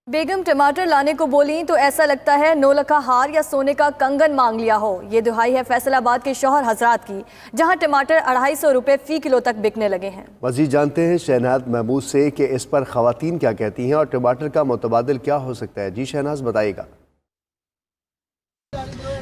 बेगम टमाटर लाने को बोली तो ऐसा लगता है नौलखा हार या सोने का कंगन मांग लिया हो। ये दुहाई है फैसलाबाद के शौहर हजरात की, जहां टमाटर 250 रुपए फी किलो तक बिकने लगे हैं। मजीद जानते हैं शहनाज महमूद से कि इस पर खवातीन क्या कहती हैं और टमाटर का मुतबादिल क्या हो सकता है। जी शहनाज बताइएगा।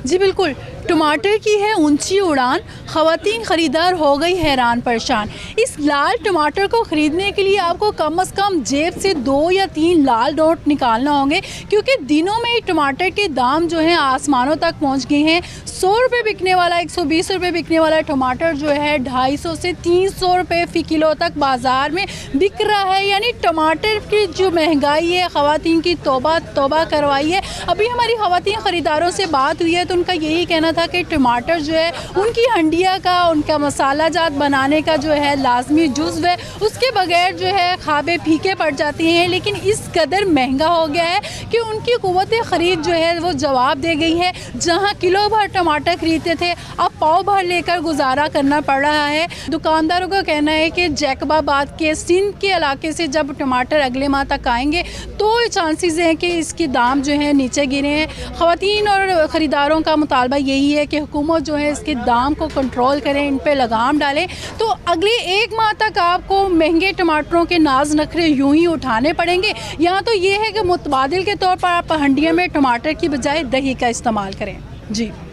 जी बिल्कुल, टमाटर की है ऊंची उड़ान, ख़वातीन ख़रीदार हो गई हैरान परेशान। इस लाल टमाटर को ख़रीदने के लिए आपको कम से कम जेब से 2 या 3 लाल नोट निकालना होंगे, क्योंकि दिनों में टमाटर के दाम जो हैं आसमानों तक पहुंच गए हैं। 100 रुपये बिकने वाला, 120 रुपये बिकने वाला टमाटर जो है 250 से 300 रुपये फ़ी किलो तक बाज़ार में बिक रहा है। यानी टमाटर की जो महंगाई है ख़वातीन की तौबा तौबा करवाई है। अभी हमारी ख़वातीन ख़रीदारों से बात हुई है तो उनका यही कहना था कि टमाटर जो है उनकी हंडिया का, उनका मसाला जात बनाने का जो है लाजमी जुज़्व है, उसके बगैर जो है खाबे फीके पड़ जाती हैं। लेकिन इस कदर महंगा हो गया है कि उनकी क़ुव्वत ख़रीद जो है वो जवाब दे गई है। जहां किलो भर टमाटर खरीदते थे, अब पाव भर लेकर गुजारा करना पड़ रहा है। दुकानदारों का कहना है कि जैकबाबाद के सिंध के इलाके से जब टमाटर अगले माह तक आएंगे तो चांसेस हैं कि इसके दाम जो है नीचे गिरे हैं। ख़वातीन और ख़रीदारों का मुतालबा यही है कि हुकूमत जो है इसके दाम को कंट्रोल करें, इन पे लगाम डालें, तो अगले 1 माह तक आपको महंगे टमाटरों के नाज नखरे यूं ही उठाने पड़ेंगे। यहाँ तो ये है कि मुतबादिल के तौर पर आप हंडिया में टमाटर की बजाय दही का इस्तेमाल करें। जी।